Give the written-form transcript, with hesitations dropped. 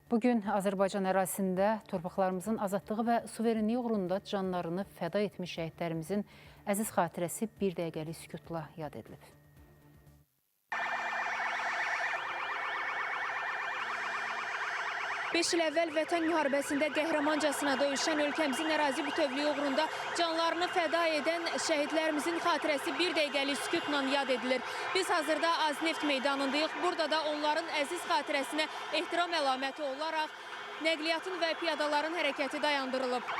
Bugün Azərbaycan ərazisində torpaqlarımızın azadlığı və suverenliyi uğrunda canlarını fəda etmiş şəhidlərimizin əziz xatirəsi bir dəqiqəlik sükutla yad edilib. Beş il əvvəl Vətən müharibəsində qəhrəmancasına döyüşən ölkəmizin ərazi bütövlüyü uğrunda canlarını fəda edən şəhidlərimizin xatirəsi bir dəqiqəlik sükutla yad edilir. Biz hazırda Azneft meydanındayıq. Burada da onların əziz xatirəsinə ehtiram əlaməti olaraq nəqliyyatın və piyadaların hərəkəti dayandırılıb.